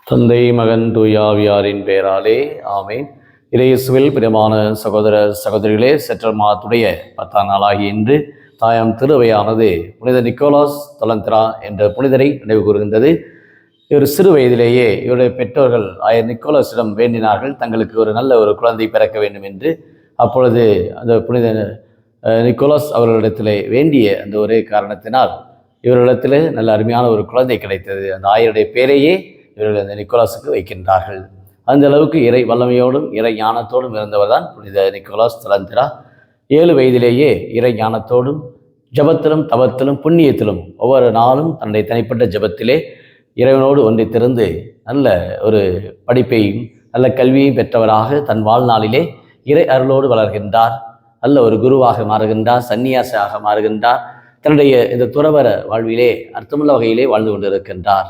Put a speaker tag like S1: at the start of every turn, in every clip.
S1: தந்தை மகன் தூயாவியாரின் பெயராலே ஆமேன். இறையேசுவில் பிரியமான சகோதர சகோதரிகளே, செப்டம்பர் மாதத்துடைய 10ஆம் நாளாகிய இன்று தாயாம் திருவையானது புனித நிக்கோலாஸ் தலந்திரா என்ற புனிதரை நினைவு கூறுகின்றது. இவர் சிறு வயதிலேயே இவருடைய பெற்றோர்கள் ஆயர் நிக்கோலாஸிடம் வேண்டினார்கள் தங்களுக்கு ஒரு நல்ல ஒரு குழந்தை பிறக்க வேண்டும் என்று. அப்பொழுது அந்த புனித நிக்கோலாஸ் அவர்களிடத்திலே வேண்டிய அந்த ஒரே காரணத்தினால் இவர்களிடத்திலே நல்ல அருமையான ஒரு குழந்தை கிடைத்தது. அந்த ஆயருடைய பேரையே இவர்கள் அந்த நிக்கோலாஸுக்கு வைக்கின்றார்கள். அந்த அளவுக்கு இறை வல்லமையோடும் இறை ஞானத்தோடும் இருந்தவர் தான் புனித நிக்கோலாஸ் தலந்திரா. 7 வயதிலேயே இறை ஞானத்தோடும் ஜபத்திலும் தவத்திலும் புண்ணியத்திலும் ஒவ்வொரு நாளும் தன்னுடைய தனிப்பட்ட ஜபத்திலே இறைவனோடு ஒன்றித்திருந்து நல்ல ஒரு படிப்பையும் நல்ல கல்வியையும் பெற்றவராக தன் வாழ்நாளிலே இறை அருளோடு வளர்கின்றார். நல்ல ஒரு குருவாக மாறுகின்றார், சன்னியாசியாக மாறுகின்றார். தன்னுடைய இந்த துறவர வாழ்விலே அர்த்தமுள்ள வகையிலே வாழ்ந்து கொண்டிருக்கின்றார்.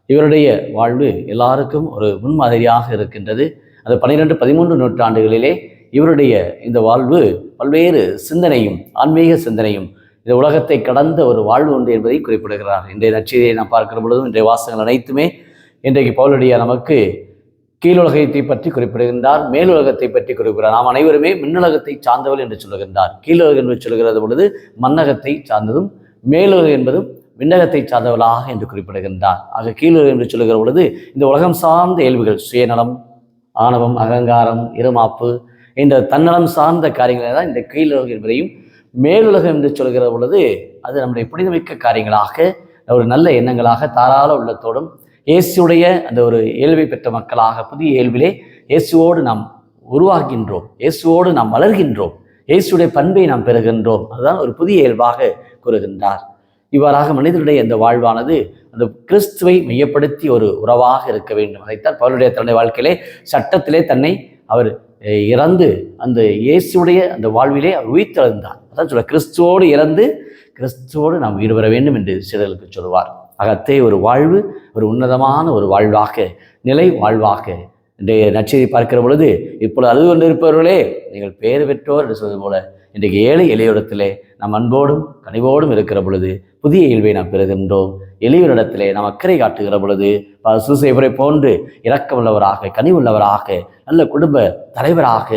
S1: இவருடைய வாழ்வு எல்லாருக்கும் ஒரு முன்மாதிரியாக இருக்கின்றது. அது 12-13 நூற்றாண்டுகளிலே இவருடைய இந்த வாழ்வு பல்வேறு சிந்தனையும் ஆன்மீக சிந்தனையும் இந்த உலகத்தை கடந்த ஒரு வாழ்வு உண்டு என்பதை குறிப்பிடுகிறார். இன்றைய நற்செய்தியை நாம் பார்க்கிற பொழுதும் இன்றைய வாசகங்கள் அனைத்துமே இன்றைக்கு பவுலடியார் நமக்கு கீழுலகத்தை பற்றி குறிப்பிடுகின்றார், மேலுலகத்தை பற்றி குறிப்பிடுகிறார். நாம் அனைவருமே மின்னுலகத்தை சார்ந்தவள் என்று சொல்லுகின்றார். கீழுலகம் என்று சொல்லுகிறது பொழுது மன்னகத்தை சார்ந்ததும், மேலுலகம் என்பதும் விண்ணகத்தை சார்ந்தவளாக என்று குறிப்பிடுகின்றார். ஆக கீழுலகம் என்று சொல்லுகிற பொழுது இந்த உலகம் சார்ந்த இயல்புகள், சுயநலம், ஆணவம், அகங்காரம், இருமாப்பு என்ற தன்னலம் சார்ந்த காரியங்களை தான் இந்த கீழுலகம் என்பதையும், மேலுலகம் என்று சொல்கிற பொழுது அது நம்முடைய புனிதமிக்க காரியங்களாக, ஒரு நல்ல எண்ணங்களாக, தாராள உள்ளத்தோடும் இயேசுடைய அந்த ஒரு இயல்பை பெற்ற மக்களாக புதிய இயல்பிலே இயேசுவோடு நாம் உருவாகின்றோம், இயேசுவோடு நாம் வளர்கின்றோம், இயேசுடைய பண்பை நாம் பெறுகின்றோம். அதுதான் ஒரு புதிய இயல்பாக கூறுகின்றார். இவ்வாறாக மனிதனுடைய இந்த வாழ்வானது அந்த கிறிஸ்துவை மையப்படுத்தி ஒரு உறவாக இருக்க வேண்டும். அதைத்தான் பவுலுடைய தன்னுடைய வாழ்க்கையிலே சட்டத்திலே தன்னை அவர் இறந்து அந்த இயேசுடைய அந்த வாழ்விலே அவர் உயிர்த்தெழுந்தார். அதான் சொல்ல, கிறிஸ்துவோடு இறந்து கிறிஸ்துவோடு நாம் உயிர் பெற வேண்டும் என்று சிலருக்கு சொல்வார். அகத்தே ஒரு வாழ்வு ஒரு உன்னதமான ஒரு வாழ்வாக, நிலை வாழ்வாக இன்றைய நற்செய்தி பார்க்கிற பொழுது, இப்பொழுது அழுது கொண்டிருப்பவர்களே நீங்கள் பேறு பெற்றோர் என்று சொல்வது போல இன்றைக்கு ஏழை எளியோரிடத்திலே நாம் அன்போடும் கனிவோடும் இருக்கிற பொழுது புதிய இயல்பை நாம் பெறுகின்றோம். எளியோரிடத்திலே நாம் அக்கறை காட்டுகிற பொழுது சூசேபரை போன்று இரக்கமுள்ளவராக, கனிவுள்ளவராக, நல்ல குடும்ப தலைவராக,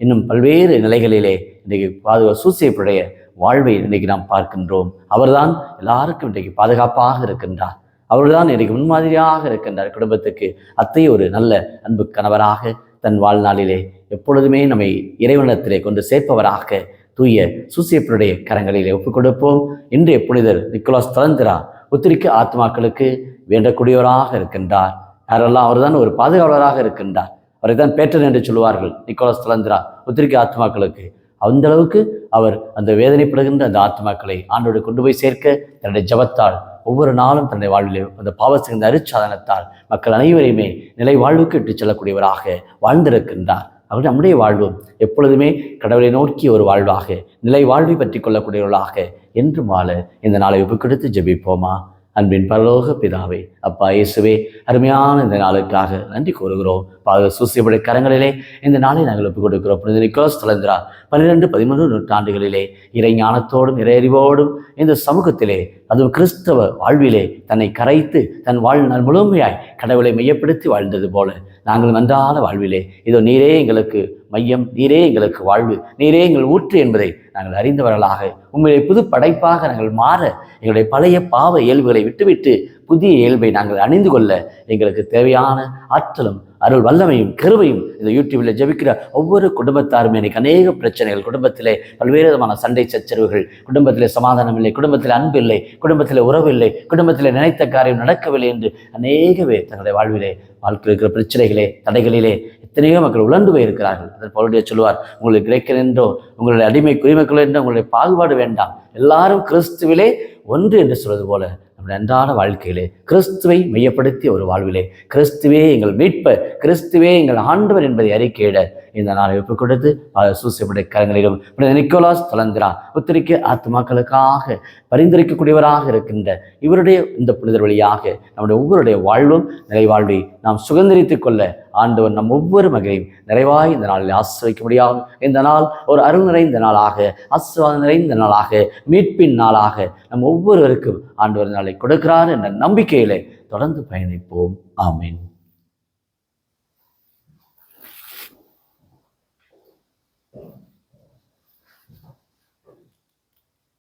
S1: இன்னும் பல்வேறு நிலைகளிலே இன்றைக்கு சூசேபருடைய வாழ்வை இன்றைக்கு நாம் பார்க்கின்றோம். அவர்தான் எல்லாருக்கும் இன்றைக்கு பாதுகாப்பாக இருக்கின்றார். அவர்தான் இன்றைக்கு முன்மாதிரியாக இருக்கின்றார். குடும்பத்துக்கு அத்தகைய ஒரு நல்ல அன்பு கணவராக தன் வாழ்நாளிலே எப்பொழுதுமே நம்மை இறைவனத்திலே கொண்டு சேர்ப்பவராக தூய சூசேப்பருடைய கரங்களிலே ஒப்புக் கொடுப்போம். இன்றைய புனிதர் நிக்கோலாஸ் தலந்திரா உத்திரிக்க ஆத்மாக்களுக்கு வேண்டக்கூடியவராக இருக்கின்றார். யாரெல்லாம் அவர்தான் ஒரு பாதுகாவலராக இருக்கின்றார். அவரை தான் பேட்டன் என்று சொல்லுவார்கள். நிக்கோலாஸ் தலந்திரா உத்திரிக்க ஆத்மாக்களுக்கு அந்த அளவுக்கு அவர் அந்த வேதனைப்படுகின்ற அந்த ஆத்மாக்களை ஆண்டோடு கொண்டு போய் சேர்க்க தன்னுடைய ஜபத்தால் ஒவ்வொரு நாளும் தன்னுடைய வாழ்விலே அந்த பாவத்தின் அருட்சாதனத்தால் மக்கள் அனைவரையுமே நிலை வாழ்வுக்கு இட்டுச் செல்லக்கூடியவராக வாழ்ந்திருக்கின்றார். அவர் நம்முடைய வாழ்வும் எப்பொழுதுமே கடவுளை நோக்கிய ஒரு வாழ்வாக, நிலை வாழ்வை பற்றி கொள்ளக்கூடியவர்களாக என்றும் வாழ இந்த நாளை ஒப்புக்கொடுத்து ஜெபிப்போமா. அன்பின் பரலோக பிதாவே, அப்பா இயேசுவே, அருமையான இந்த நாளுக்காக நன்றி கூறுகிறோம். சூசேபருடைய கரங்களிலே இந்த நாளை நாங்கள் ஒப்புக் கொடுக்கிறோம். புனித நிக்கோலாஸ் தலந்திரா 12-13 நூற்றாண்டுகளிலே இறை ஞானத்தோடும் இறையறிவோடும் இந்த சமூகத்திலே, அதுவும் கிறிஸ்தவ வாழ்விலே தன்னை கரைத்து தன் வாழ்நாள் முழுமையாய் கடவுளை மையப்படுத்தி வாழ்ந்தது போல நாங்கள் அன்றாட வாழ்விலே இதோ நீரே எங்களுக்கு மையம், நீரே எங்களுக்கு வாழ்வு, நீரே எங்கள் ஊற்று என்பதை நாங்கள் அறிந்தவர்களாக உண்மையிலே புது படைப்பாக நாங்கள் மாற, எங்களுடைய பழைய பாவ இயல்புகளை விட்டுவிட்டு புதிய இயல்பை நாங்கள் அணிந்து கொள்ள எங்களுக்கு தேவையான ஆற்றலும் அருள் வல்லமையும் கிருபையும் இந்த யூடியூபில் ஜெபிக்கிற ஒவ்வொரு குடும்பத்தாருமே இன்னைக்கு அநேக பிரச்சனைகள், குடும்பத்திலே பல்வேறு விதமான சண்டை சச்சரவுகள், குடும்பத்திலே சமாதானம் இல்லை, குடும்பத்தில் அன்பு இல்லை, குடும்பத்தில் உறவு இல்லை, குடும்பத்தில் நினைத்த காரியம் நடக்கவில்லை என்று அநேக பேர் தங்களுடைய வாழ்விலே வாழ்க்கையில் இருக்கிற பிரச்சனைகளே தடைகளிலே எத்தனையோ மக்கள் உழந்து போயிருக்கிறார்கள். அதன் பவுலுடைய சொல்லுவார், உங்களுக்கு கிடைக்கிற என்றோ உங்களுடைய அடிமை குடிமக்கள் என்றோ உங்களுடைய பாகுபாடு வேண்டாம், எல்லாரும் கிறிஸ்துவிலே ஒன்று என்று சொல்வது போல நம்முடைய அன்றாட வாழ்க்கையிலே கிறிஸ்துவை மையப்படுத்திய ஒரு வாழ்விலே கிறிஸ்துவே எங்கள் மீட்பர், கிறிஸ்துவே எங்கள் ஆண்டவர் என்பதை அறிக்கையிட இந்த நாளை ஒப்புக் கொடுத்து சூசைப்படைய கரங்களிலும் புனித நிக்கோலாஸ் தலந்திரா புத்திரிக்க ஆத்மாக்களுக்காக பரிந்துரைக்கக்கூடியவராக இருக்கின்ற இவருடைய இந்த புனிதர் வழியாக நம்முடைய ஒவ்வொருடைய வாழ்வும் நிறைவாழ்வை நாம் சுதந்திரித்துக் கொள்ள ஆண்டவர் நம் ஒவ்வொரு மகளையும் நிறைவாய் இந்த நாளில் ஆசிர்வதிக்க முடியாது. இந்த நாள் ஒரு அருள் நிறைந்த நாளாக, ஆசீர்வாதம் நிறைந்த நாளாக, மீட்பின் நாளாக நம் ஒவ்வொருவருக்கும் ஆண்டவர் நாளை கொடுக்கிறார் என்ற நம்பிக்கையிலே தொடர்ந்து பயணிப்போம். ஆமீன்.